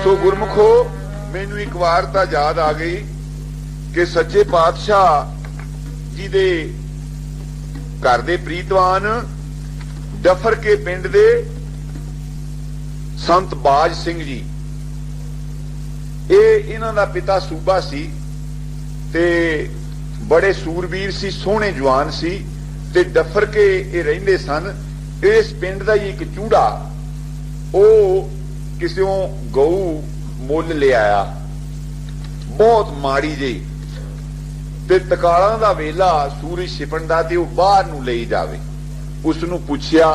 सो गुरमुखो मैनू एक वार तां याद आ गई कि सच्चे पातशाह जी दे घर दे प्रीतवान डफर के पिंड दे संत बाज सिंह जी, इन्हां दा पिता सूबा सी ते बड़े सूरबीर सी, सोहणे जवान सी ते डफर के ये रहिंदे सन। इस पिंड दा ही एक चूड़ा ओ किसियों गऊ मुल ले आया, बहुत माड़ी जी ते तकाला दा वेला सूरज छिपण दा ते ओह बाहर नूं लई जावे। उसनूं पुछया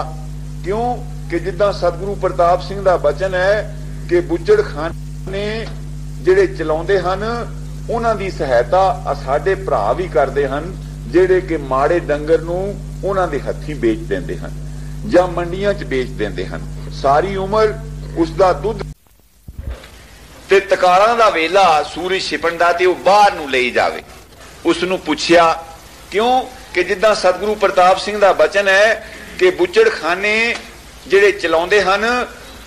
क्यों कि जिद्दां सतगुरु प्रताप सिंह दा बचन है कि बुचड़ खाने जिहड़े चलाउंदे हन उन्हां दी सहायता साडे भरा भी करदे हन, जिहड़े कि माड़े डंगर नूं उन्हां दे हत्थीं बेच दिंदे हन जां मंडियां च बेच दिंदे हन। सारी उम्र उसदा दुध ते तकाला दा वेला सूरज छिपण दा ते ओह बाहर नूं लई जावे। उसनूं पुछया क्यों कि जिद्दां सतगुरु प्रताप सिंह दा बचन है कि बुचड़ खाने जिहड़े चलाउंदे हन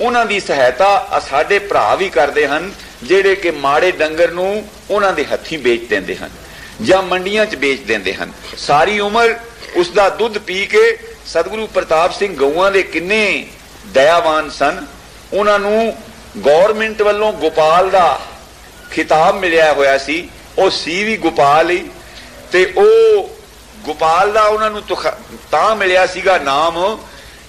उन्हां दी सहायता साडे भरा भी करदे हन, जिहड़े कि माड़े डंगर नूं उन्हां दे हत्थीं बेच दिंदे हन जां मंडियां च बेच दिंदे हन। सारी उम्र उसदा दुध पी के सतगुरु प्रताप सिंह गऊआं दे किन्ने दयावान सन। उन्हां नूं गौरमेंट वालों गोपाल दा खिताब मिलिया होया सी, ਉਹ ਸੀ ਵੀ ਗੋਪਾਲ ਹੀ ਤੇ ਉਹ ਗੋਪਾਲ ਦਾ ਉਹਨਾਂ ਨੂੰ ਤਾਂ ਮਿਲਿਆ ਸੀਗਾ ਨਾਮ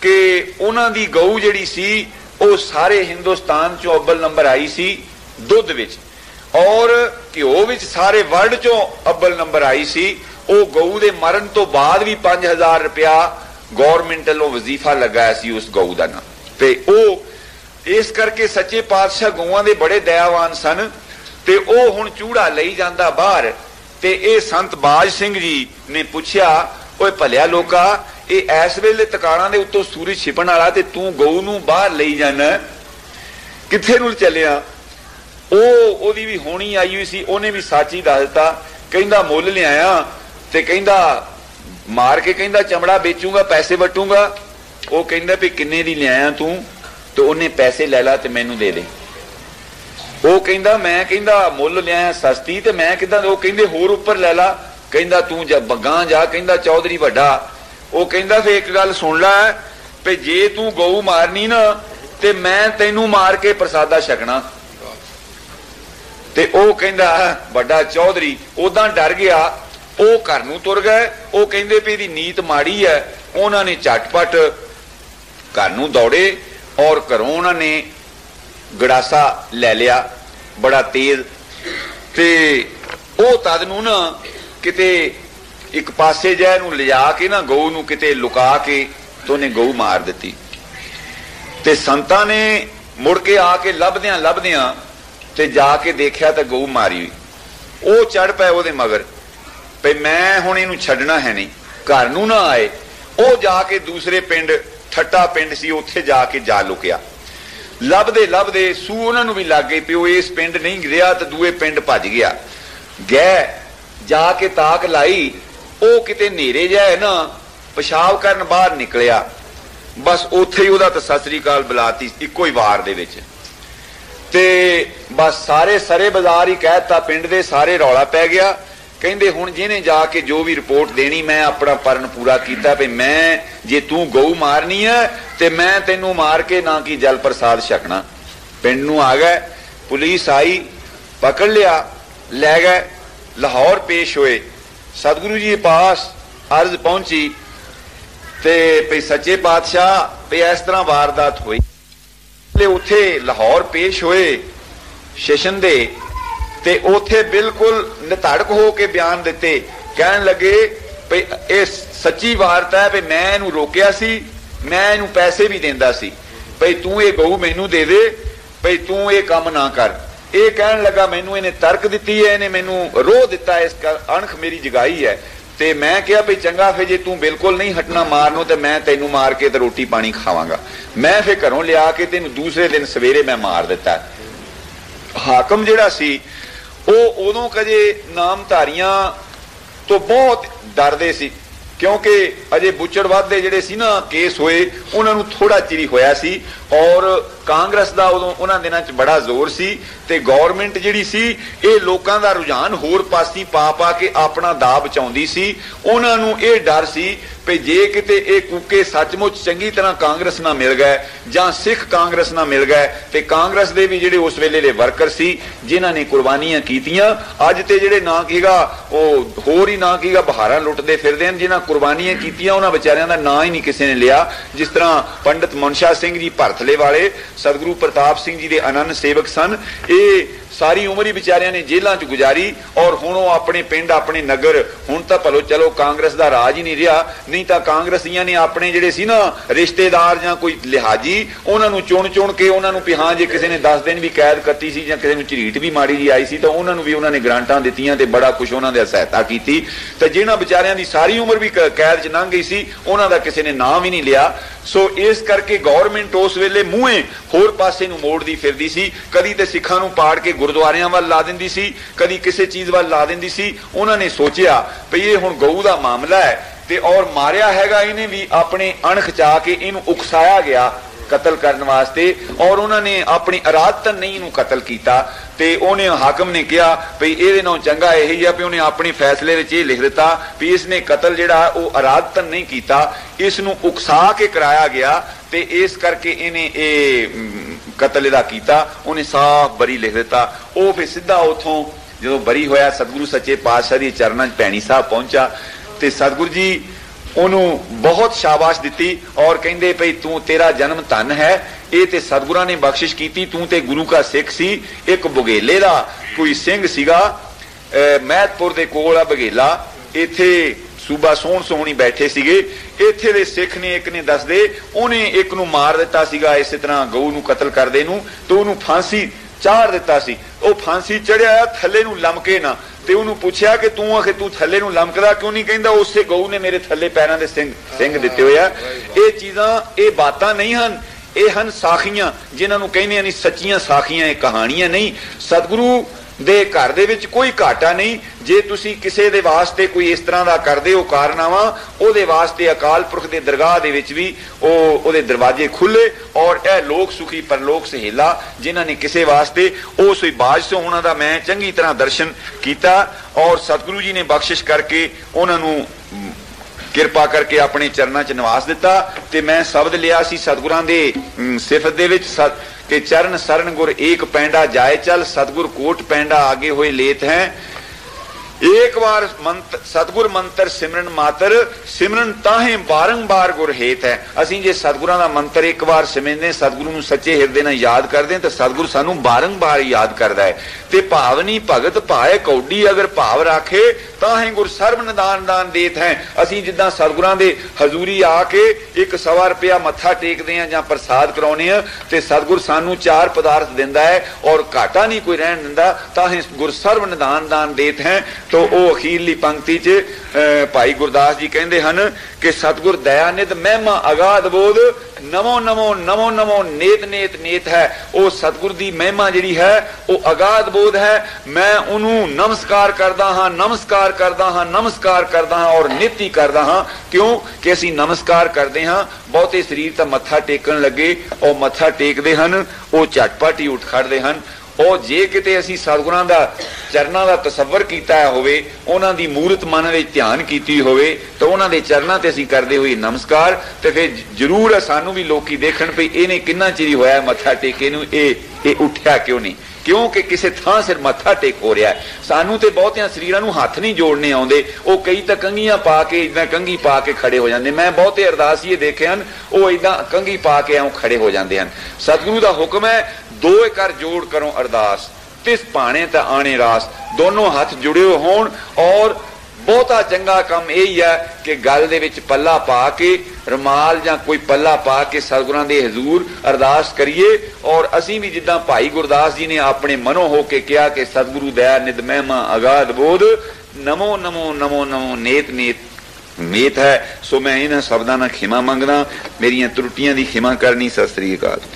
ਕਿ ਉਹਨਾਂ ਦੀ ਗਊ ਜਿਹੜੀ ਸੀ ਉਹ ਸਾਰੇ ਹਿੰਦੁਸਤਾਨ ਚੋਂ ਅੱਵਲ ਨੰਬਰ ਆਈ ਸੀ ਦੁੱਧ ਵਿੱਚ, ਔਰ ਘਿਓ ਵਿੱਚ ਸਾਰੇ ਵਰਲਡ ਚੋਂ ਅੱਵਲ ਨੰਬਰ ਆਈ ਸੀ। ਉਹ ਗਊ ਦੇ ਮਰਨ ਤੋਂ ਬਾਅਦ ਵੀ 5000 ਰੁਪਇਆ ਗੌਰਮੈਂਟ ਵੱਲੋਂ ਵਜ਼ੀਫਾ ਲਗਾਇਆ ਸੀ ਉਸ ਗਊ ਦਾ ਨਾਮ। ਤੇ ਉਹ ਇਸ ਕਰਕੇ ਸੱਚੇ ਪਾਤਸ਼ਾਹ ਗਊਆਂ ਦੇ ਬੜੇ ਦਇਆਵਾਨ ਸਨ ਤੇ ਉਹ ਹੁਣ ਚੂੜਾ ਲਈ ਜਾਂਦਾ ਬਾਹਰ। ਤੇ ਇਹ ਸੰਤ ਬਾਜ ਸਿੰਘ ਜੀ ਨੇ ਪੁੱਛਿਆ, ਓਏ ਭਲਿਆ ਲੋਕਾ, ਇਹ ਇਸ ਵੇਲੇ ਤਕਾਲਾਂ ਦੇ ਉੱਤੋਂ ਸੂਰਜ ਛਿਪਣ ਵਾਲਾ ਤੇ ਤੂੰ ਗਊ ਨੂੰ ਬਾਹਰ ਲਈ ਜਾਣਾ, ਕਿੱਥੇ ਨੂੰ ਚੱਲਿਆ? ਉਹਦੀ ਵੀ ਹੋਣੀ ਆਈ ਹੋਈ ਸੀ, ਉਹਨੇ ਵੀ ਸੱਚ ਹੀ ਦੱਸ ਦਿੱਤਾ। ਕਹਿੰਦਾ ਮੁੱਲ ਲਿਆਇਆ ਤੇ ਕਹਿੰਦਾ ਮਾਰ ਕੇ ਕਹਿੰਦਾ ਚਮੜਾ ਵੇਚੂਗਾ, ਪੈਸੇ ਵਟੂਗਾ। ਉਹ ਕਹਿੰਦਾ ਵੀ ਕਿੰਨੇ ਦੀ ਲਿਆਇਆ ਤੂੰ? ਤੇ ਉਹਨੇ ਪੈਸੇ ਲੈ ਲਾ ਤੇ ਮੈਨੂੰ ਦੇ ਦੇ। ਉਹ ਕਹਿੰਦਾ ਮੈਂ ਕਹਿੰਦਾ ਮੁੱਲ ਲਿਆਇਆ ਸਸਤੀ ਤੇ ਮੈਂ ਕਿਦਾਂ? ਉਹ ਕਹਿੰਦੇ ਹੋਰ ਉੱਪਰ ਲੈ ਲਾ। ਕਹਿੰਦਾ ਤੂੰ ਗਾਂ ਜਾ, ਕਹਿੰਦਾ ਚੌਧਰੀ ਵੱਡਾ। ਉਹ ਕਹਿੰਦਾ ਫੇ ਇੱਕ ਗੱਲ ਸੁਣ ਲੈ ਵੀ ਜੇ ਤੂੰ ਗਊ ਮਾਰਨੀ ਨਾ ਤੇ ਮੈਂ ਤੈਨੂੰ ਮਾਰ ਕੇ ਪ੍ਰਸਾਦਾ ਛਕਣਾ। ਤੇ ਉਹ ਕਹਿੰਦਾ ਵੱਡਾ ਚੌਧਰੀ ਉਦਾਂ ਡਰ ਗਿਆ। ਉਹ ਘਰ ਨੂੰ ਤੁਰ ਗਏ। ਉਹ ਕਹਿੰਦੇ ਵੀ ਇਹਦੀ ਨੀਤ ਮਾੜੀ ਹੈ। ਉਹਨਾਂ ਨੇ ਝਟਪਟ ਘਰ ਨੂੰ ਦੌੜੇ ਔਰ ਘਰੋਂ ਉਹਨਾਂ ਨੇ ਗੜਾਸਾ ਲੈ ਲਿਆ ਬੜਾ ਤੇਜ਼। ਤੇ ਉਹ ਤਦ ਨੂੰ ਨਾ ਕਿਤੇ ਇੱਕ ਪਾਸੇ ਜਿਹਾ ਨੂੰ ਲਿਜਾ ਕੇ ਨਾ ਗਊ ਨੂੰ ਕਿਤੇ ਲੁਕਾ ਕੇ ਤੇ ਉਹਨੇ ਗਊ ਮਾਰ ਦਿੱਤੀ। ਤੇ ਸੰਤਾਂ ਨੇ ਮੁੜ ਕੇ ਆ ਕੇ ਲੱਭਦਿਆਂ ਲੱਭਦਿਆਂ ਤੇ ਜਾ ਕੇ ਦੇਖਿਆ ਤਾਂ ਗਊ ਮਾਰੀ ਹੋਈ। ਉਹ ਚੜ ਪਏ ਉਹਦੇ ਮਗਰ ਵੀ ਮੈਂ ਹੁਣ ਇਹਨੂੰ ਛੱਡਣਾ ਹੈ ਨਹੀਂ, ਘਰ ਨੂੰ ਨਾ ਆਏ। ਉਹ ਜਾ ਕੇ ਦੂਸਰੇ ਪਿੰਡ ਠੱਟਾ ਪਿੰਡ ਸੀ ਉੱਥੇ ਜਾ ਕੇ ਜਾ ਲੁਕਿਆ। ਲੱਭਦੇ ਲੱਭਦੇ ਸੂ ਉਹਨਾਂ ਨੂੰ ਵੀ ਲੱਗ ਗਈ ਵੀ ਉਹ ਇਸ ਪਿੰਡ ਨਹੀਂ ਰਿਹਾ ਤੇ ਦੂਏ ਪਿੰਡ ਭੱਜ ਗਿਆ। ਗਏ ਜਾ ਕੇ ਤਾਕ ਲਾਈ, ਉਹ ਕਿਤੇ ਨੇਰੇ ਜਿਹਾ ਹੈ ਨਾ ਪਿਸ਼ਾਬ ਕਰਨ ਬਾਹਰ ਨਿਕਲਿਆ। ਬਸ ਉੱਥੇ ਹੀ ਉਹਦਾ ਤਾਂ ਸਤਿ ਸ੍ਰੀ ਅਕਾਲ ਬੁਲਾਤੀ ਇੱਕੋ ਹੀ ਵਾਰ ਦੇ ਵਿੱਚ। ਤੇ ਬਸ ਸਾਰੇ ਸਰੇ ਬਾਜ਼ਾਰ ਹੀ ਕਹਿ ਦਿੱਤਾ, ਪਿੰਡ ਦੇ ਸਾਰੇ ਰੌਲਾ ਪੈ ਗਿਆ। ਕਹਿੰਦੇ ਹੁਣ ਜਿਹਨੇ ਜਾ ਕੇ ਜੋ ਵੀ ਰਿਪੋਰਟ ਦੇਣੀ ਮੈਂ ਆਪਣਾ ਪਰਨ ਪੂਰਾ ਕੀਤਾ ਵੀ ਮੈਂ ਜੇ ਤੂੰ ਗਊ ਮਾਰਨੀ ਹੈ ਤੇ ਮੈਂ ਤੈਨੂੰ ਮਾਰ ਕੇ ਨਾ ਕੀ ਜਲ ਪ੍ਰਸਾਦ ਛਕਣਾ। ਪਿੰਡ ਨੂੰ ਆ ਗਏ, ਪੁਲਿਸ ਆਈ, ਪਕੜ ਲਿਆ, ਲੈ ਗਏ, ਲਾਹੌਰ ਪੇਸ਼ ਹੋਏ। ਸਤਿਗੁਰੂ ਜੀ ਪਾਸ ਅਰਜ਼ ਪਹੁੰਚੀ ਤੇ ਭਈ ਸੱਚੇ ਪਾਤਸ਼ਾਹ ਵੀ ਇਸ ਤਰ੍ਹਾਂ ਵਾਰਦਾਤ ਹੋਈ। ਉੱਥੇ ਲਾਹੌਰ ਪੇਸ਼ ਹੋਏ ਸੈਸ਼ਨ ਦੇ ਤੇ ਉੱਥੇ ਬਿਲਕੁਲ ਨਿਧੜਕ ਹੋ ਕੇ ਬਿਆਨ ਦਿੱਤੇ। ਕਹਿਣ ਲੱਗੇ ਭਈ ਇਹ ਸੱਚੀ ਵਾਰਤਾ ਹੈ ਵੀ ਮੈਂ ਇਹਨੂੰ ਰੋਕਿਆ ਸੀ, ਮੈਂ ਇਹਨੂੰ ਪੈਸੇ ਵੀ ਦਿੰਦਾ ਸੀ ਭਈ ਤੂੰ ਇਹ ਗਊ ਮੈਨੂੰ ਦੇ ਦੇ, ਭਈ ਤੂੰ ਇਹ ਕੰਮ ਨਾ ਕਰ। ਇਹ ਕਹਿਣ ਲੱਗਾ ਮੈਨੂੰ ਇਹਨੇ ਤਰਕ ਦਿੱਤੀ ਹੈ, ਇਹਨੇ ਮੈਨੂੰ ਰੋਹ ਦਿੱਤਾ, ਇਸ ਅਣਖ ਮੇਰੀ ਜਗਾਈ ਹੈ। ਤੇ ਮੈਂ ਕਿਹਾ ਭਈ ਚੰਗਾ ਫੇ ਜੇ ਤੂੰ ਬਿਲਕੁਲ ਨਹੀਂ ਹਟਣਾ ਮਾਰਨੋਂ ਤੇ ਮੈਂ ਤੈਨੂੰ ਮਾਰ ਕੇ ਤੇ ਰੋਟੀ ਪਾਣੀ ਖਾਵਾਂਗਾ। ਮੈਂ ਫੇ ਘਰੋਂ ਲਿਆ ਕੇ ਤੈਨੂੰ ਦੂਸਰੇ ਦਿਨ ਸਵੇਰੇ ਮੈਂ ਮਾਰ ਦਿੱਤਾ। ਹਾਕਮ ਜਿਹੜਾ ਸੀ ਉਹ ਉਦੋਂ ਕਦੇ ਨਾਮਧਾਰੀਆਂ ਤੋਂ ਬਹੁਤ ਡਰਦੇ ਸੀ क्योंकि अजे बुचड़वाद दे जिहड़े सी ना केस होए उन्होंने थोड़ा चिर ही होया सी और कांग्रेस दा उदों उन्हां दिनां च बड़ा जोर सी ते गौरमेंट जिहड़ी सी ये लोकां दा रुझान होर पासी पा पा के अपना दा बचाउंदी सी। उन्हां नूं ये डर सी भी जे किते ये कूके सचमुच चंगी तरह कांग्रेस ना मिल गए जां सिख कांग्रेस ना मिल गए ते कांग्रेस दे भी जिहड़े उस वेले दे वर्कर सी जिन्हां ने कुर्बानियां कीतियां अज ते जिहड़े ना कीगा ओह होर ही ना कीगा बहारां लुटदे फिरदे हन। जिन्हां कुर्बानियां कीतियां उन्हां बेचारियां दा नां ही नहीं किसी ने लिया। जिस तरह पंडित मुनशा सिंह जी भरथले वाले सतगुरु प्रताप सिंह जी दे अनंन सेवक सन, ये सारी उम्र ही बेचारियां ने जेलों च गुजारी और हुण वो अपने पिंड अपने नगर हुण तां भलो चलो कांग्रेस दा राज ही नहीं रहा, नहीं तां कांग्रेसियां ने अपने जिहड़े सी ना रिश्तेदार जां कोई लिहाजी उन्हां नूं चुण चुण के उन्हां नूं भी हाँ जे किसी ने 10 दिन भी कैद कत्ती सी जां किसी नूं झरीट भी माड़ी जी आई सी तां उन्हां नूं भी उन्हां ने ग्रांटां दित्तियां ते बड़ा कुछ उन्हां दे सहायता कीती। ते जिन्हां बेचारियां दी सारी उम्र भी कैद च लंघ गई सी उन्हां दा किसी ने नाम ही नहीं लिया। सो इस करके गौरमेंट उस वेले मूहे होर पासे नूं मोड़दी फिरदी सी, कदी ते सिखां नूं पाड़ के गुरुद्वारियां वाल ला दिंदी सी, कदी किसी चीज वाल ला दिंदी सी। उन्हां ने सोचिया भी ये हुण गऊ दा मामला है ते और मारिया हैगा इन्हें भी अपने अणख चा के इनू उकसाया गया कतल करने वास्ते और उन्होंने अपनी इरादतन नहीं इनू कतल किया। ते उन्हें हाकम ने कहा भी ये नालों चंगा यही है भी उन्हें अपने फैसले में ये लिख दिता भी इसने कतल जिहड़ा वो इरादतन नहीं किया, इसनू उकसा के कराया गया ते इस करके इन्हें कतल इहदा कीता। उन्हें साफ बरी लिख दिता। वो फिर सीधा उथों जो बरी होया सतगुरु सच्चे पातशाह दी चरणां च भैणी साहब पहुंचा ते सतगुरु जी उन्होंने बहुत शाबाश दी और कहते भई तू तेरा जन्म धन है, ये ते सतगुरां ने बख्शिश की, तू ते गुरु का सिख सी। एक बघेले दा कोई सिंह सीगा महतपुर दे कोल आ बघेला, इत्थे सूबा सोहण सोहणी बैठे सीगे, इत्थे दे सिख ने एक ने दसदे उन्हें एक नूं मार दिता सीगा इस तरह गऊ नूं कतल करदे नूं ते उहनूं फांसी चाड़ दिता सी। वो फांसी चढ़िया थल्ले नूं लमके ना ते उन्होंने पूछया कि तू आखे तू थल्ले नूं लमकदा क्यों नहीं, कहंदा उसे गऊ ने मेरे थल्ले पैरां दे सिंग दिते होए आ। ये चीज़ां ये बातां नहीं हन, ये हन साखियां जिन्हां नूं कहने नहीं सच्चियां साखियां, ये कहानियां नहीं। सतगुरु दे घर दे विच कोई घाटा नहीं जे तुसी किसे दे वास्ते कोई इस तरह दा करदे हो कारनामा, ओदे वास्ते अकाल पुरख दे दरगाह दे विच भी ओदे दरवाजे खुले और ए लोक सुखी परलोक सहेला जिन्हां ने किसे वास्ते उस बाज तो उन्हां दा मैं चंगी तरह दर्शन कीता और सतगुरु जी ने बख्शिश करके उन्हां नूं किरपा करके अपने चरणों च निवास दिता। ते मैं शब्द लिया सी सतगुरां दे सिफत दे विच कि चरण सरन गुर एक पैंडा जाए चल, सतगुर कोट पैंडा आगे हुए लेत हैं। एक बार सतगुर मंत्र सिमरन मातर, सिमरन ताहे बारंबार गुर हेत है। असीं जे सतगुरां दा मंत्र एक बार सिमरदे सतगुरु नूं सच्चे हिरदे नाल याद करदे तो सतगुरु सानू बारंबार याद करदा है। ते भावनी भगत पाए कौडी अगर भाव राखे ताहे गुर सर्व निदान दान देत हैं। असीं जिद्दां सतगुरां दे हजूरी आके एक 100 रुपया मत्था टेकदे आ जां प्रसाद कराउने आ ते सतगुर सानू 4 पदार्थ दिंदा है और घाटा नहीं कोई रहन दिंदा, ताहे गुर सर्व निदान दान देत हैं। तो वो अखीरली पंक्ति च भाई गुरदास जी कहते हैं कि सतगुर दयानिध महिमा अगाध बोध, नमो नमो नमो नमो नेत नेत नेत है। वो सतगुर की महिमा जी है वो अगाध बोध है। मैं उन्होंने नमस्कार करता हाँ, नमस्कार करता हाँ, नमस्कार करता हाँ और नित ही करता हाँ। क्यों कि असी नमस्कार करते हाँ, बहुते शरीर तो मत्था टेकन लगे और मत्था टेकते हैं वो झटपट ही उठ खड़ते हैं। और जे किते असी सतगुरां दा चरनां दा तसव्वुर कीता होवे, उन्हां दी मूरत मन विच ध्यान कीती होवे तो उन्हां दे चरनां ते असी करदे होए नमस्कार ते फिर जरूर सानू भी लोकी देखण पई इहने किन्ना चिर होया मत्था टेके नूं, ए उठिया क्यों नहीं, क्योंकि किसी थां सिर मत्था टेक हो रहा है। सानू तो बहुतियां शरीरां नूं हथ नहीं जोड़ने आउंदे, वो कई तो कंघियां पा के इदां कंघी पा के खड़े हो जाते। मैं बहुते अरदासीए देखे हैं वो इदां कंघी पा के आऊं खड़े हो जाते हैं। सतगुरु का हुक्म है दो कर जोड़ करो अरदास, तिस भाणे ते आने रास, दोनों हाथ जुड़े होण। और बहुता चंगा काम यही है कि गल दे विच पल्ला पा के रुमाल जां कोई पल्ला पा के सतगुरां दे हजूर अरदास करिए। और असीं भी जिद्दां भाई गुरदास जी ने अपने मनो हो के कहा कि सतगुरु दया निध महिमा अगाध बोध, नमो नमो नमो नमो नेत नेत नेत है। सो मैं इन्हां शब्दां नाल खिमा मंगदा, मेरियां त्रुटियां दी खिमा करनी। सत श्री अकाल।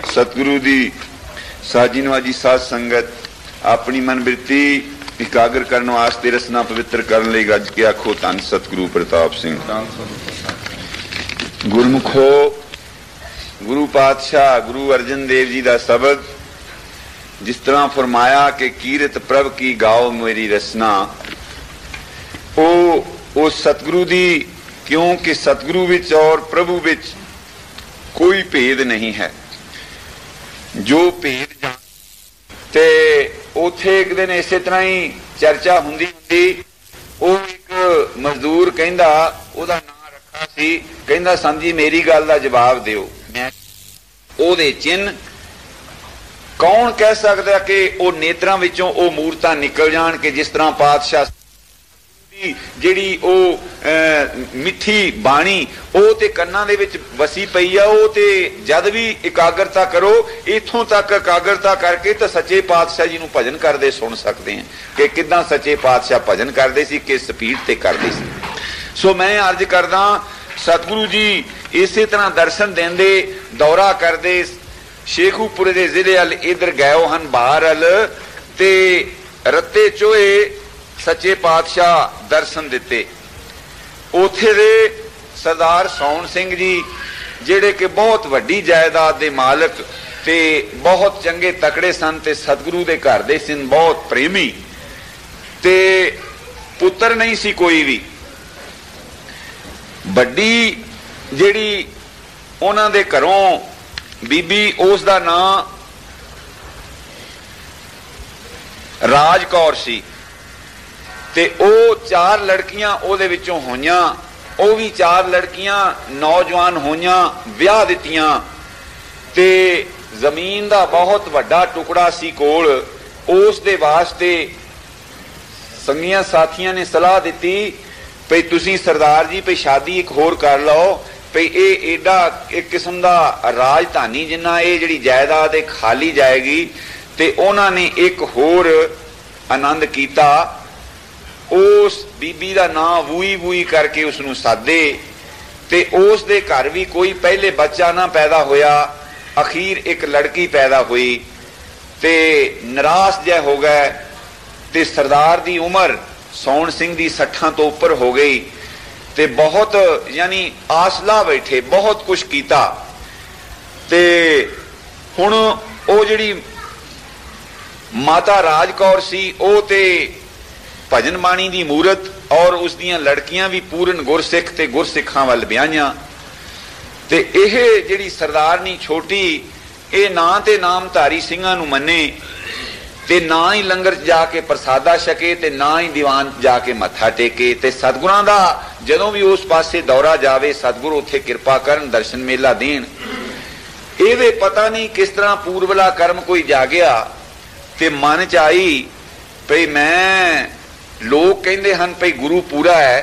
सतगुरु दी साजी नवाजी साध संगत अपनी मनबिरती इकागर करने वास्ते रसना पवित्र करने लई गज के आखो धन सतगुरु प्रताप सिंह। गुरमुखो गुरु पातशाह गुरु अर्जन देव जी का शब्द जिस तरह फरमाया कि कीरत प्रभ की गाओ मेरी रसना, ओ सतगुरु दी, क्योंकि सतगुरु विच और प्रभु विच कोई भेद नहीं है। जो भेद ते उथे एक दिन इस तरह ही चर्चा हुंदी हुंदी एक मजदूर कहंदा ओदा नाम रखा सी, कहंदा समझी मेरी गल दा जवाब दिओ। मैं ओदे चिन्ह कौन कह सकदा कि ओ नेत्रां विचों ओ मूरतां निकल जाण कि जिस तरह पातशाह ਜਿਹੜੀ ਉਹ ਮਿੱਠੀ ਬਾਣੀ ਉਹ ਤੇ ਕੰਨਾਂ ਦੇ ਵਿੱਚ ਵਸੀ ਪਈ ਆ, ਉਹ ਤੇ ਜਦ ਵੀ ਇਕਾਗਰਤਾ ਕਰੋ ਇਥੋਂ ਤੱਕ ਇਕਾਗਰਤਾ ਕਰਕੇ ਤਾਂ ਸੱਚੇ ਪਾਤਸ਼ਾਹ ਜੀ ਨੂੰ ਭਜਨ ਕਰਦੇ ਸੁਣ ਸਕਦੇ ਹਾਂ ਕਿ ਕਿੱਦਾਂ ਸੱਚੇ ਪਾਤਸ਼ਾਹ ਭਜਨ ਕਰਦੇ ਸੀ, ਕਿਸ ਸਪੀਡ ਤੇ ਕਰਦੇ ਸੀ। ਸੋ ਮੈਂ ਅਰਜ਼ ਕਰਦਾ ਸਤਿਗੁਰੂ ਜੀ ਇਸੇ ਤਰ੍ਹਾਂ ਦਰਸ਼ਨ ਦਿੰਦੇ ਦੌਰਾ ਕਰਦੇ ਸ਼ੇਖੂਪੁਰੇ ਦੇ ਜ਼ਿਲ੍ਹੇ ਵੱਲ ਇਧਰ ਗਏ ਹਨ ਬਾਹਰ ਵੱਲ ਤੇ ਰੱਤੇ ਚੋਏ सच्चे पातशाह दर्शन दिते। उथे दे सरदार सौन सिंह जी जेड़े कि बहुत वड्डी जायदाद दे मालक ते बहुत चंगे तकड़े सन ते सतगुरु दे घर दे सन बहुत प्रेमी ते पुत्र नहीं सी कोई भी। वड्डी जेड़ी उन्हां दे घरों बीबी उस दा नाम राज कौर सी ते ओ 4 लड़कियां ओदे विचों होईयां, ओ भी 4 लड़कियां नौजवान होईयां ब्याह दित्तियां ते जमीन दा बहुत वड्डा टुकड़ा सी कोल। उस दे वास्ते संगियां साथियां ने सलाह दित्ती भई तुसीं सरदार जी भई शादी एक होर कर लो भई ये एडा एक किस्म दा राजधानी जिन्ना ये जिहड़ी जायदाद खाली जाएगी ते उन्हां ने एक होर आनंद कीता। उस बीबी का नाम वूई वूई करके उसनू सादे ते उस दे घर भी कोई पहले बच्चा ना पैदा होया, अखीर एक लड़की पैदा हुई ते निराश जै हो गए ते सरदार दी उम्र सौन सिंह दी 60 तो ऊपर हो गई ते बहुत यानी आसला बैठे बहुत कुछ कीता ते हुण ओ जिहड़ी माता राज कौर सी ओ ते भजन बाणी दी मूरत और उस दियां लड़कियां भी पूरन गुरसिख ते गुरसिखां वल ब्याहियां ते इह जिहड़ी सरदारनी छोटी ये ना ते नामधारी सिंहां नूं मन्ने ते ना ही लंगर जाके प्रसादा छके ते ना ही दीवान जाके मत्था टेके ते सतगुरां दा जदों भी उस पासे दौरा जावे सतगुरु उत्थे किरपा करन दर्शन मेला देण। इहदे पता नहीं किस तरह पूर्वला कर्म कोई जागिया ते मन च आई भई मैं लोग कहते हैं भई गुरु पूरा है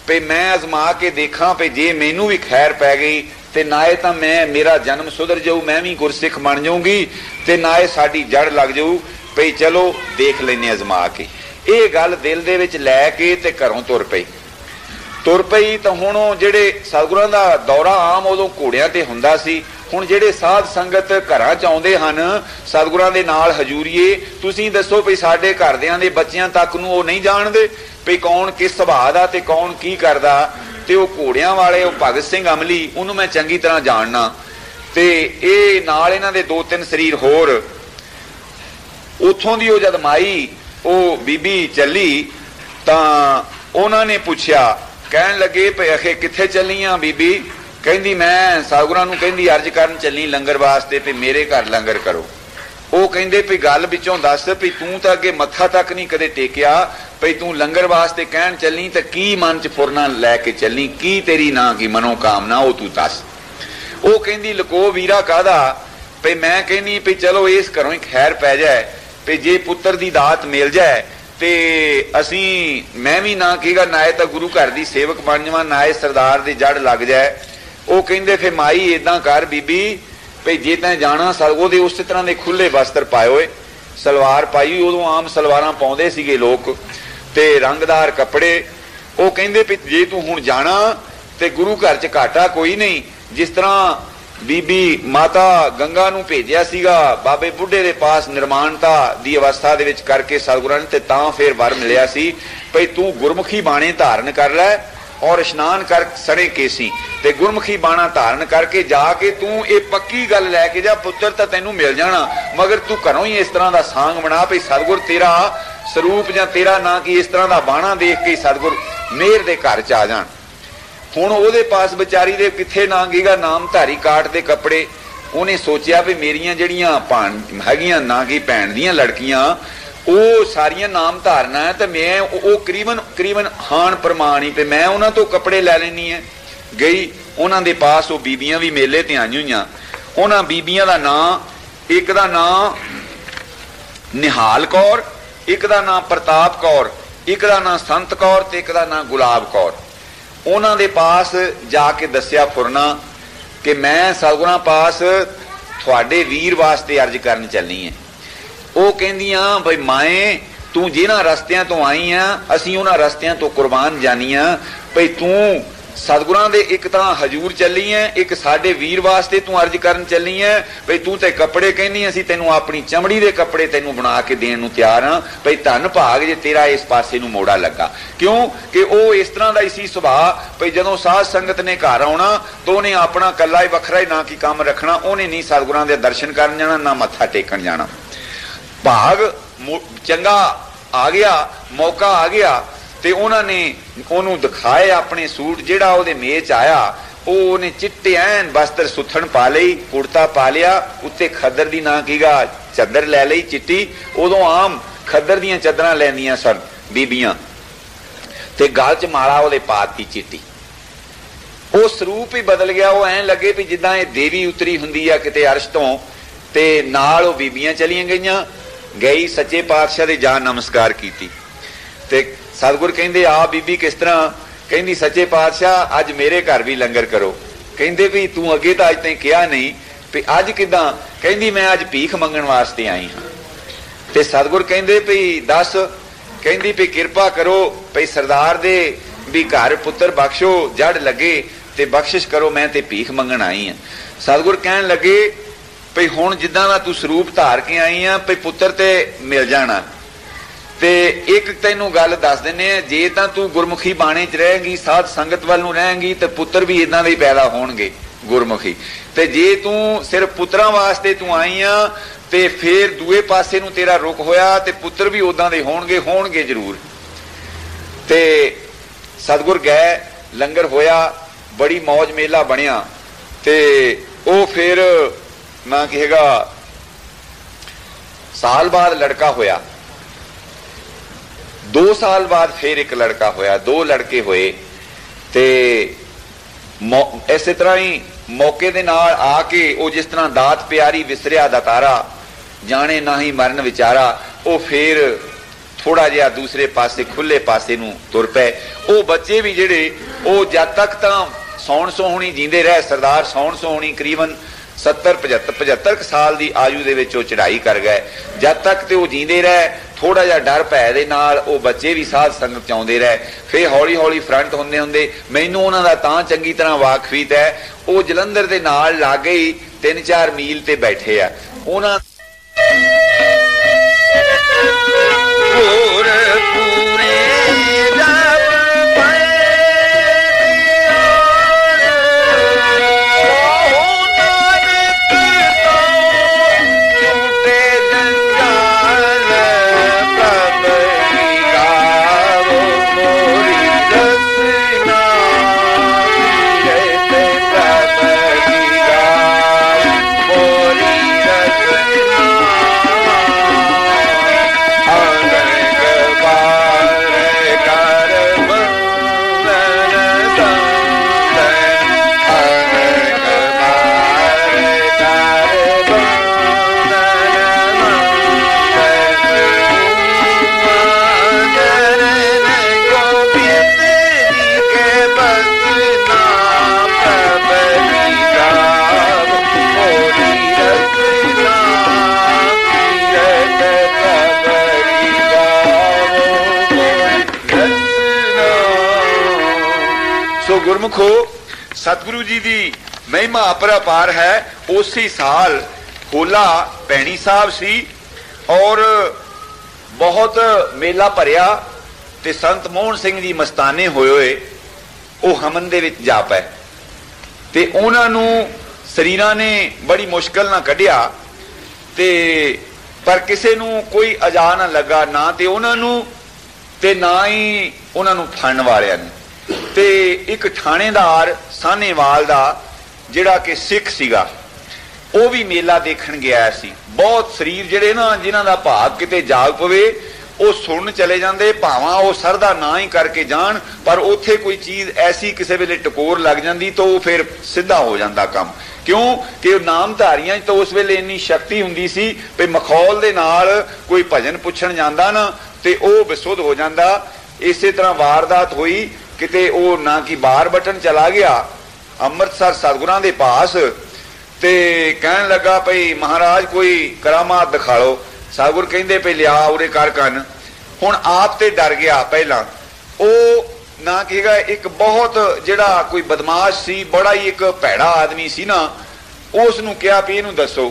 भी मैं अजमा के देखा भी जे मैनू भी खैर पै गई ते नाए तां मैं मेरा जन्म सुधर जाऊ, मैं भी गुरसिख बन जाऊंगी ते नाए साडी जड़ लग जाऊ, भी चलो देख लेने अजमा के। ये गल दिल दे विच लै के ते घरों तुर पई। तो हुण जिहड़े सतगुरां दा दौरा आम उदों घोड़ियां ते हुंदा सी, हुण जिहड़े साध संगत घरां च आउंदे हन सतगुरां दे नाल हजूरीए, तुसीं दसो भी साडे घरदियां दे बच्चियां तक नूं ओह नहीं जाणदे भी कौन किस सुभाਅ दा ते कौन की करदा। ते ओह घोड़ियां वाले ओह भगत सिंह अमली उहनूं मैं चंगी तरह जाणना, ते इह नाल इन्हां दे 2-3 शरीर होर। उत्थों दी ओह जद माई ओह बीबी चली तां उन्हां ने पुछया, कहन लगे भी अखे कित्थे चली आ बीबी? कहंदी मैं सतगुरां नूं कहंदी अर्ज करन चली लंगर वास्ते भी मेरे घर लंगर करो। ਉਹ ਕਹਿੰਦੇ ਵੀ ਗੱਲ ਵਿੱਚੋਂ ਦੱਸ ਵੀ ਤੂੰ ਤਾਂ ਅੱਗੇ ਮੱਥਾ ਤੱਕ ਨਹੀਂ ਕਦੇ ਟੇਕਿਆ, ਵੀ ਤੂੰ ਲੰਗਰ ਵਾਸਤੇ ਕਹਿਣ ਚੱਲੀ ਤਾਂ ਕੀ ਮਨ ਚ ਫੁਰਨਾ ਲੈ ਕੇ ਚੱਲੀ, ਕੀ ਤੇਰੀ ਨਾ ਕੀ ਮਨੋਕਾਮਨਾ ਉਹ ਤੂੰ ਦੱਸ। ਉਹ ਕਹਿੰਦੀ ਲਕੋ ਵੀਰਾ ਕਾਹਦਾ, ਵੀ ਮੈਂ ਕਹਿੰਦੀ ਵੀ ਚਲੋ ਇਸ ਘਰੋਂ ਹੀ ਖੈਰ ਪੈ ਜਾਏ, ਵੀ ਜੇ ਪੁੱਤਰ ਦੀ ਦਾਤ ਮਿਲ ਜਾਏ ਤੇ ਅਸੀਂ ਮੈਂ ਵੀ ਨਾ ਕਹੇਗਾ ਨਾਏ ਤਾਂ ਗੁਰੂ ਘਰ ਦੀ ਸੇਵਕ ਬਣ ਜਾਵਾਂ, ਨਾਏ ਸਰਦਾਰ ਦੀ ਜੜ ਲੱਗ ਜਾਏ। ਉਹ ਕਹਿੰਦੇ ਫਿਰ ਮਾਈ ਏਦਾਂ ਕਰ ਬੀਬੀ भी जे तैं जाना ਉਹਦੇ ਉਸੇ ਤਰ੍ਹਾਂ ਦੇ ਖੁੱਲੇ ਵਸਤਰ ਪਾਏ ਹੋਏ, ਸਲਵਾਰ ਪਾਈ, ਉਦੋਂ ਆਮ ਸਲਵਾਰਾਂ ਪਾਉਂਦੇ ਸੀਗੇ ਲੋਕ ਤੇ ਰੰਗਦਾਰ ਕੱਪੜੇ। ਉਹ ਕਹਿੰਦੇ ਵੀ ਜੇ ਤੂੰ ਹੁਣ ਜਾਣਾ ਤੇ ਗੁਰੂ ਘਰ ਚ ਘਾਟਾ ਕੋਈ ਨਹੀਂ, ਜਿਸ ਤਰ੍ਹਾਂ ਬੀਬੀ ਮਾਤਾ ਗੰਗਾ ਨੂੰ ਭੇਜਿਆ ਸੀਗਾ ਬਾਬੇ ਬੁੱਢੇ ਦੇ ਪਾਸ ਨਿਰਮਾਣਤਾ ਦੀ ਅਵਸਥਾ ਦੇ ਵਿੱਚ ਕਰਕੇ ਸਤਿਗੁਰਾਂ ਨੇ, ਤੇ ਤਾਂ ਫਿਰ ਵਰ ਮਿਲਿਆ ਸੀ ਭਈ ਤੂੰ ਗੁਰਮੁਖੀ ਬਾਣੇ ਧਾਰਨ ਕਰ ਲੈ और इशनान कर सड़े केसी ते गुरमुखी बाणा धारण करके जाके तू ये पक्की गल लैके जा, पुत्र तो तेनू मिल जाना, मगर तू घरों ही इस तरह का सांग बना भी सतगुर तेरा स्वरूप या तेरा ना कि इस तरह का बाणा देख के सतगुर मेहर दे घर च आ जान। हुण ओहदे पास बेचारी दे किथे ना गीगा नामधारी काट दे कपड़े। उन्हें सोचिया भी मेरियां जड़ियां भाण हैगियां ना कि भैन दियां लड़कियां ਉਹ ਸਾਰੀਆਂ ਨਾਮ ਧਾਰਨਾ ਹੈ, ਤੇ ਮੈਂ ਉਹ ਕਰੀਬਨ ਹਾਨ ਪ੍ਰਮਾਣ ਹੀ ਤੇ ਮੈਂ ਉਹਨਾਂ ਤੋਂ ਕੱਪੜੇ ਲੈ ਲੈਣੀ ਹੈ। ਗਈ ਉਹਨਾਂ ਦੇ ਪਾਸ, ਉਹ ਬੀਬੀਆਂ ਵੀ ਮੇਲੇ ਤੇ ਆਈਆਂ ਹੋਈਆਂ। ਉਹਨਾਂ ਬੀਬੀਆਂ ਦਾ ਨਾਂ, ਇੱਕ ਦਾ ਨਾਂ ਨਿਹਾਲ ਕੌਰ, ਇੱਕ ਦਾ ਨਾਂ ਪ੍ਰਤਾਪ ਕੌਰ, ਇੱਕ ਦਾ ਨਾਂ ਸੰਤ ਕੌਰ ਤੇ ਇੱਕ ਦਾ ਨਾਂ ਗੁਲਾਬ ਕੌਰ। ਉਹਨਾਂ ਦੇ ਪਾਸ ਜਾ ਕੇ ਦੱਸਿਆ ਫੁਰਨਾ ਕਿ ਮੈਂ ਸਤਿਗੁਰਾਂ ਪਾਸ ਤੁਹਾਡੇ ਵੀਰ ਵਾਸਤੇ ਅਰਜ਼ ਕਰਨ ਚੱਲੀ ਹੈ। ਉਹ ਕਹਿੰਦੀਆਂ ਬਈ ਮਾਏ ਤੂੰ ਜਿਨ੍ਹਾਂ ਰਸਤਿਆਂ ਤੋਂ ਆਈ ਆ ਅਸੀਂ ਉਹਨਾਂ ਰਸਤਿਆਂ ਤੋਂ ਕੁਰਬਾਨ ਜਾਨੀਆਂ, ਭਈ ਤੂੰ ਸਤਿਗੁਰਾਂ ਦੇ ਇੱਕ ਤਾਂ ਹਜੂਰ ਚੱਲੀ ਐ, ਇੱਕ ਸਾਡੇ ਵੀਰ ਵਾਸਤੇ ਤੂੰ ਅਰਜ਼ ਕਰਨ ਚੱਲੀ ਐ। ਭਈ ਤੂੰ ਤੇ ਕੱਪੜੇ ਕਹਿੰਦੀ ਅਸੀਂ ਤੈਨੂੰ ਆਪਣੀ ਚਮੜੀ ਦੇ ਕੱਪੜੇ ਤੈਨੂੰ ਬਣਾ ਕੇ ਦੇਣ ਨੂੰ ਤਿਆਰ ਹਾਂ। ਭਈ ਧੰਨ ਭਾਗ ਜੇ ਤੇਰਾ ਇਸ ਪਾਸੇ ਨੂੰ ਮੋੜਾ ਲੱਗਾ। ਕਿਉਂ ਕਿ ਉਹ ਇਸ ਤਰ੍ਹਾਂ ਦਾ ਹੀ ਸੀ ਸੁਭਾਅ, ਭਈ ਜਦੋਂ ਸਾਧ ਸੰਗਤ ਨੇ ਘਰ ਆਉਣਾ ਤਾਂ ਉਹਨੇ ਆਪਣਾ ਕੱਲਾ ਹੀ ਵੱਖਰਾ ਹੀ ਨਾ ਕੀ ਕੰਮ ਰੱਖਣਾ, ਉਹਨੇ ਨਹੀਂ ਸਤਿਗੁਰਾਂ ਦੇ ਦਰਸ਼ਨ ਕਰਨ ਜਾਣਾ ਨਾ ਮੱਥਾ ਟੇਕਣ ਜਾਣਾ। ਭਾਗ ਚੰਗਾ ਆ ਗਿਆ, ਮੌਕਾ ਆ ਗਿਆ ਤੇ ਉਹਨਾਂ ਨੇ ਉਹਨੂੰ ਦਿਖਾਏ ਆਪਣੇ ਸੂਟ, ਜਿਹੜਾ ਉਹਦੇ ਮੇਚ ਆਇਆ ਉਹ ਉਹਨੇ ਚਿੱਟੇ ਐਨ ਬਸਤਰ ਸੁੱਥਣ ਪਾ ਲਈ, ਕੁੜਤਾ ਪਾ ਲਿਆ, ਉੱਤੇ ਖੱਦਰ ਦੀ ਨਾ ਕੀਗਾ ਚਾਦਰ ਲੈ ਲਈ ਚਿੱਟੀ। ਉਦੋਂ ਆਮ ਖੱਦਰ ਦੀਆਂ ਚਾਦਰਾਂ ਲੈਂਦੀਆਂ ਸਨ ਬੀਬੀਆਂ, ਤੇ ਗਲ ਚ ਮਾਲਾ ਉਹਦੇ ਪਾਤੀ ਚਿੱਟੀ। ਉਹ ਸਰੂਪ ਹੀ ਬਦਲ ਗਿਆ। ਉਹ ਐਂ ਲੱਗੇ ਵੀ ਜਿੱਦਾਂ ਇਹ ਦੇਵੀ ਉਤਰੀ ਹੁੰਦੀ ਆ ਕਿਤੇ ਅਰਸ਼ ਤੋਂ, ਤੇ ਨਾਲ ਉਹ ਬੀਬੀਆਂ ਚਲੀਆਂ ਗਈਆਂ। ਗਈ ਸੱਚੇ ਪਾਤਸ਼ਾਹ ਦੇ ਜਾ ਨਮਸਕਾਰ ਕੀਤੀ ਤੇ ਸਤਿਗੁਰ ਕਹਿੰਦੇ ਆ ਬੀਬੀ ਕਿਸ ਤਰ੍ਹਾਂ? ਕਹਿੰਦੀ ਸੱਚੇ ਪਾਤਸ਼ਾਹ ਅੱਜ ਮੇਰੇ ਘਰ ਵੀ ਲੰਗਰ ਕਰੋ। ਕਹਿੰਦੇ ਵੀ ਤੂੰ ਅੱਗੇ ਤਾਂ ਅੱਜ ਤੈਂ ਕਿਹਾ ਨਹੀਂ, ਵੀ ਅੱਜ ਕਿੱਦਾਂ? ਕਹਿੰਦੀ ਮੈਂ ਅੱਜ ਭੀਖ ਮੰਗਣ ਵਾਸਤੇ ਆਈ ਹਾਂ। ਤੇ ਸਤਿਗੁਰ ਕਹਿੰਦੇ ਵੀ ਦੱਸ? ਕਹਿੰਦੀ ਵੀ ਕਿਰਪਾ ਕਰੋ ਭਈ ਸਰਦਾਰ ਦੇ ਵੀ ਘਰ ਪੁੱਤਰ ਬਖਸ਼ੋ, ਜੜ ਲੱਗੇ ਤੇ ਬਖਸ਼ਿਸ਼ ਕਰੋ, ਮੈਂ ਤੇ ਭੀਖ ਮੰਗਣ ਆਈ ਹਾਂ। ਸਤਿਗੁਰ ਕਹਿਣ ਲੱਗੇ ਭਈ ਹੁਣ ਜਿੱਦਾਂ ਦਾ ਤੂੰ ਸਰੂਪ ਧਾਰ ਕੇ ਆਈ ਆ ਭਈ ਪੁੱਤਰ ਤੇ ਮਿਲ ਜਾਣਾ, ਤੇ ਇੱਕ ਤੈਨੂੰ ਗੱਲ ਦੱਸ ਦਿੰਨੇ ਆ, ਜੇ ਤਾਂ ਤੂੰ ਗੁਰਮੁਖੀ ਬਾਣੇ ਚ ਰਹੇਂਗੀ, ਸਾਧ ਸੰਗਤ ਵੱਲ ਨੂੰ ਰਹੇਂਗੀ ਤੇ ਪੁੱਤਰ ਵੀ ਇਦਾਂ ਦੇ ਪੈਦਾ ਹੋਣਗੇ ਗੁਰਮੁਖੀ। ਤੇ ਜੇ ਤੂੰ ਸਿਰਫ ਪੁੱਤਰਾਂ ਵਾਸਤੇ ਤੂੰ ਆਈ ਆ ਤੇ ਫੇਰ ਦੂਏ ਪਾਸੇ ਨੂੰ ਤੇਰਾ ਰੁਖ ਹੋਇਆ ਤੇ ਪੁੱਤਰ ਵੀ ਉਦਾਂ ਦੇ ਹੋਣਗੇ ਜ਼ਰੂਰ। ਤੇ ਸਤਿਗੁਰ ਗਏ, ਲੰਗਰ ਹੋਇਆ, ਬੜੀ ਮੌਜ ਮੇਲਾ ਬਣਿਆ। ਤੇ ਉਹ ਫਿਰ ਨਾ ਕਹੇਗਾ ਸਾਲ ਬਾਅਦ ਲੜਕਾ ਹੋਇਆ, 2 ਸਾਲ ਬਾਅਦ ਫਿਰ ਇੱਕ ਲੜਕਾ ਹੋਇਆ, 2 ਲੜਕੇ ਹੋਏ। ਤੇ ਇਸੇ ਤਰ੍ਹਾਂ ਹੀ ਮੌਕੇ ਦੇ ਨਾਲ ਆ ਕੇ ਉਹ ਜਿਸ ਤਰ੍ਹਾਂ ਦਾਤ ਪਿਆਰੀ ਵਿਸਰਿਆ ਦਾਤਾਰਾ, ਜਾਣੇ ਨਾ ਹੀ ਮਰਨ ਵਿਚਾਰਾ, ਉਹ ਫੇਰ थोड़ा जिहा दूसरे पासे खुले पासे नूं तुर पे। वो बच्चे भी जिहड़े वो जद तक तां सौण सोहणी जींदे रहे। सरदार सौण सोहणी करीबन 70-75 साल की आयु दे विच चढ़ाई कर गए। जद तक तो जींदे रहे, थोड़ा जिहा डर भै दे नाल वो बच्चे भी साध संगत च आउंदे रहे। फिर हौली हौली फ्रंट हुंदे हुंदे मैनूं उन्हां दा तां चंगी तरह वाकफीत है, वो जलंधर दे नाल लागे ही 3-4 मील ते बैठे आ। उन्हां गुरमुखो सतगुरु जी की महिमा अपरपार है। उसी साल होला भैणी साहब सी और बहुत मेला भरिया ते संत मोहन सिंह जी मस्ताने होए वो हमन दे विच जा पे ते उन्हां नूं शरीरां ने बड़ी मुश्किल ना कढ़िया ते पर किसे नूं कोई अजा ना लगा ना ते उन्हां नूं ते ना ही उन्हां नूं फड़न वालियां ने। ते एक थानेदार सानेवाल दा जिहड़ा कि सिख सीगा वो भी मेला देखण गया सी। बहुत शरीर जिहड़े ना जिन्हां दा भाग किते जाग पवे वो सुन चले जांदे, भावां वो सरदा ना ही करके जाण, पर उत्थे कोई चीज ऐसी किसी वेले टकोर लग जांदी तो वो फिर सीधा हो जांदा काम। क्यों कि नामधारियां तो उस वेले इन्नी शक्ति हुंदी सी भी मखौल दे नाल कोई भजन पुछण जांदा ना ते वो बेसुध हो जांदा। इसे तरह वारदात हुई किते वो ना कि बार बटन चला गया अमृतसर सतगुरां दे पास ते कहन लगा भई महाराज कोई करामात दिखा लो। सतगुर कहंदे पे लिया उरे कर कन। हुण आप ते डर गया। पहला वो ना कहेगा एक बहुत जिहड़ा कोई बदमाश सी, बड़ा ही एक भैड़ा आदमी सी ना, उसनूं कहा भी इहनूं दसो।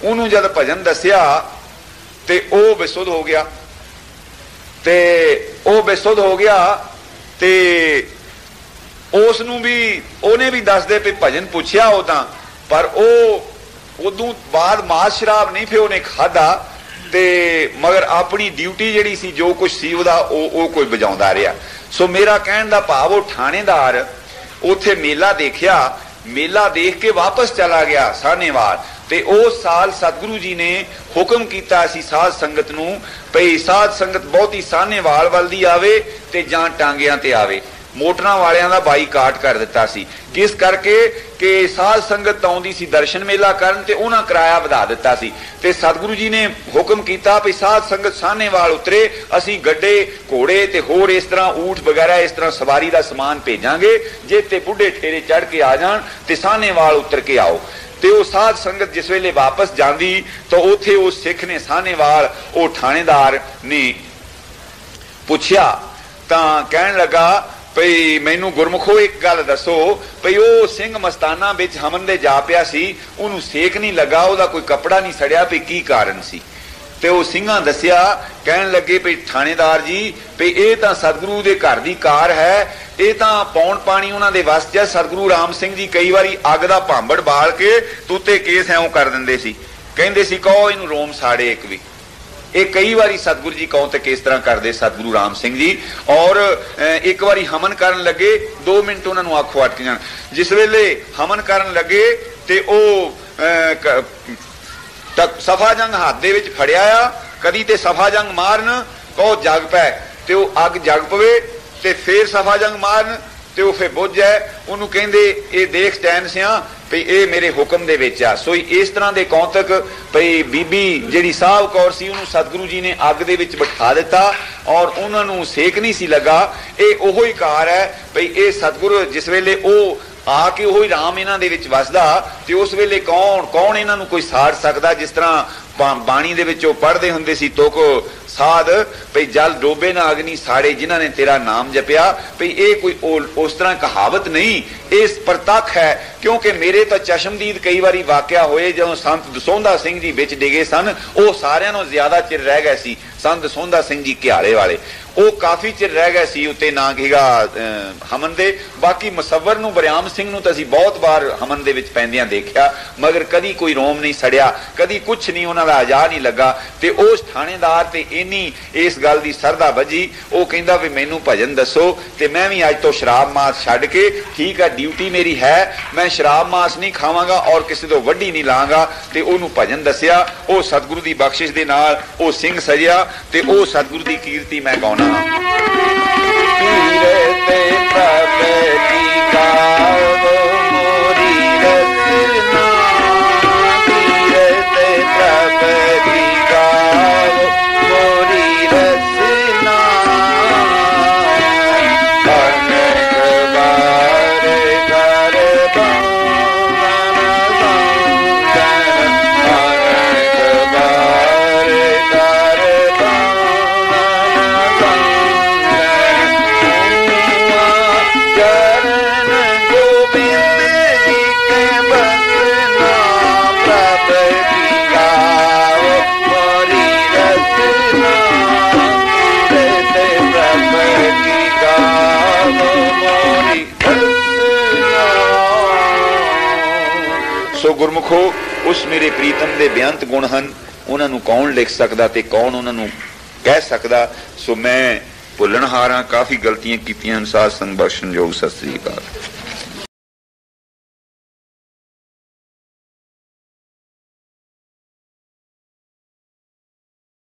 उहनूं जद भजन दसिया ते वो बेसुध हो गया ते वो बेसुध हो गया ते उसनूं भी उहने भी दस दे पे भजन पूछया वो तां, पर वो उदों बाद मास शराब नहीं फिर उन्हें खाधा ते मगर अपनी ड्यूटी जिहड़ी सी जो कुछ सी उहदा वो कोई बजाउंदा रहा। सो मेरा कहण दा भाव वो थानेदार उत्थे मेला देखिया, मेला देख के वापस चला गया सानेवाल ते उस साल सतगुरु जी ने हुक्म कीता सी साध संगत नूं भई साध संगत बहुती सानेवाल वल दी आवे ते जां टांगियां ते आवे। मोटरां वालियां दा बाईकाट कर दिता सी। किस करके कि साध संगत आउंदी सी दर्शन मेला करन ते उन्हां किराया वधा दिता सी ते सतगुरु जी ने हुक्म कीता भई साध संगत सानेवाल उतरे, असीं गड्डे घोड़े ते होर इस तरह ऊठ वगैरह इस तरह सवारी दा समान भेजांगे, जे ते बुढ़े ठेरे चढ़ के आ जाण ते सानेवाल उतर के आओ। ते वो साध संगत जिस वेले वापस जांदी तो उथे उस सिख ने सानेवाल वो थानेदार ने पुछया तां कहण लगा भई मैनू गुरमुखो एक गल दसो भई वो सिंह मस्ताना विच हमन दे जा पिया सी, उहनूं सेक नहीं लगा, उहदा कोई कपड़ा नहीं सड़िया, भई की कारण सी? ते वो सिंघां दसिया, कहण लगे भई थानेदार जी भई ये तां सतगुरु दे घर दी कार है, ये तां पौण पानी उन्हां दे वस च। सतगुरु राम सिंह जी कई वारी अग दा भांबड़ बाल के तूते केस ऐं कर दिंदे सी, कहंदे सी कहो इहनूं रोम साड़े एक भी। ये कई बारी सतगुरु जी कौन ते किस तरह करते सतगुरु राम सिंह जी। और एक बारी हमन करन लगे 2 मिनट उन्होंने आखो अटक जान। जिस वेले हमन करन लगे ते ओ सफा जंग हाथ दे विच फड़िया आ, कदी ते सफा जंग मारन कहो जग पै ते वो अग जग पवे ते फिर सफा जंग मारन ते वो फिर बुझ जाए। उन्होंने कहंदे ये देख स्टैन सिया ਭਈ ਇਹ ਮੇਰੇ ਹੁਕਮ ਦੇ ਵਿੱਚ ਆ। ਸੋ ਇਸ ਤਰ੍ਹਾਂ ਦੇ ਕੌਤਕ ਭਈ ਬੀਬੀ ਜਿਹੜੀ ਸਾਹਿਬ ਕੌਰ ਸੀ ਉਹਨੂੰ ਸਤਿਗੁਰੂ ਜੀ ਨੇ ਅੱਗ ਦੇ ਵਿੱਚ ਬਿਠਾ ਦਿੱਤਾ ਔਰ ਉਹਨਾਂ ਨੂੰ ਸੇਕ ਨਹੀਂ ਸੀ ਲੱਗਾ। ਇਹ ਉਹੋ ਹੀ ਕਾਰ ਹੈ ਭਈ ਇਹ ਸਤਿਗੁਰੂ ਜਿਸ ਵੇਲੇ ਉਹ ਆ ਕੇ ਉਹੀ ਰਾਮ ਇਹਨਾਂ ਦੇ ਵਿੱਚ ਵਸਦਾ ਤੇ ਉਸ ਵੇਲੇ ਕੌਣ ਇਹਨਾਂ ਨੂੰ ਕੋਈ ਸਾੜ ਸਕਦਾ। ਜਿਸ ਤਰ੍ਹਾਂ ਬਾਣੀ ਦੇ ਵਿੱਚ ਉਹ ਪੜ੍ਹਦੇ ਹੁੰਦੇ ਸੀ ਤੁਕ ਸਾਧ ਭਈ ਜਲ ਡੋਬੇ ਨਾ ਅਗਨੀ ਸਾੜੇ ਜਿਨ੍ਹਾਂ ਨੇ ਤੇਰਾ ਨਾਮ ਜਪਿਆ। ਭਈ ਇਹ ਕੋਈ ਉਸ ਤਰ੍ਹਾਂ ਕਹਾਵਤ ਨਹੀਂ, ਇਸ ਪ੍ਰਤੱਖ ਹੈ। ਕਿਉਂਕਿ ਮੇਰੇ ਤਾਂ ਚਸ਼ਮਦੀਦ ਕਈ ਵਾਰੀ ਵਾਕਿਆ ਹੋਏ ਜਦੋਂ ਸੰਤ ਦਸੌਂਧਾ ਸਿੰਘ ਜੀ ਵਿੱਚ ਡਿਗੇ ਸਨ, ਉਹ ਸਾਰਿਆਂ ਨੂੰ ਜ਼ਿਆਦਾ ਚਿਰ ਰਹਿ ਗਏ ਸੀ। ਸੰਤ ਦਸੌਂਧਾ ਸਿੰਘ ਜੀ ਘਿਆਲੇ ਵਾਲੇ ਉਹ ਕਾਫੀ ਚਿਰ ਰਹਿ ਗਏ ਸੀ ਉੱਤੇ ਨਾਂ ਹੈਗਾ ਹਮਨ ਦੇ। ਬਾਕੀ ਮੁਸੱਵਰ ਨੂੰ ਬਰਿਆਮ ਸਿੰਘ ਨੂੰ ਤਾਂ ਅਸੀਂ ਬਹੁਤ ਵਾਰ ਹਮਨ ਦੇ ਵਿੱਚ ਪੈਂਦਿਆਂ ਦੇਖਿਆ, ਮਗਰ ਕਦੀ ਕੋਈ ਰੋਮ ਨਹੀਂ ਸੜਿਆ, ਕਦੀ ਕੁਛ ਨਹੀਂ ਉਹਨਾਂ ਦਾ ਅਜਾ ਨਹੀਂ ਲੱਗਾ। ਤੇ ਉਸ ਥਾਣੇਦਾਰ ਤੇ ਇੰਨੀ ਇਸ ਗੱਲ ਦੀ ਸਰਦਾ ਵੱਜੀ, ਉਹ ਕਹਿੰਦਾ ਵੀ ਮੈਨੂੰ ਭਜਨ ਦੱਸੋ ਤੇ ਮੈਂ ਵੀ ਅੱਜ ਤੋਂ ਸ਼ਰਾਬ ਮਾਸ ਛੱਡ ਕੇ, ਠੀਕ ਹੈ ਡਿਊਟੀ ਮੇਰੀ ਹੈ, ਮੈਂ ਸ਼ਰਾਬ ਮਾਸ ਨਹੀਂ ਖਾਵਾਂਗਾ ਔਰ ਕਿਸੇ ਤੋਂ ਵੱਡੀ ਨਹੀਂ ਲਾਂਗਾ। ਤੇ ਉਹਨੂੰ ਭਜਨ ਦੱਸਿਆ, ਉਹ ਸਤਿਗੁਰੂ ਦੀ ਬਖਸ਼ਿਸ਼ ਦੇ ਨਾਲ ਉਹ ਸਿੰਘ ਸਜਿਆ ਤੇ ਉਹ ਸਤਿਗੁਰੂ ਦੀ ਕੀਰਤੀ ਮੈਂ ਗਾਉਣਾ। ਸੋ ਗੁਰਮੁਖੋ, ਉਸ ਮੇਰੇ ਪ੍ਰੀਤਮ ਦੇ ਬੇਅੰਤ ਗੁਣ ਹਨ, ਉਹਨਾਂ ਨੂੰ ਕੌਣ ਲਿਖ ਸਕਦਾ ਤੇ ਕੌਣ ਉਹਨਾਂ ਨੂੰ ਕਹਿ ਸਕਦਾ। ਸੋ ਮੈਂ ਭੁੱਲਣਹਾਰਾਂ, ਕਾਫੀ ਗਲਤੀਆਂ ਕੀਤੀਆਂ, ਸਾਧ ਸੰਗ ਬਖਸ਼ਣ ਯੋਗ। ਸਤਿ ਸ੍ਰੀ ਅਕਾਲ।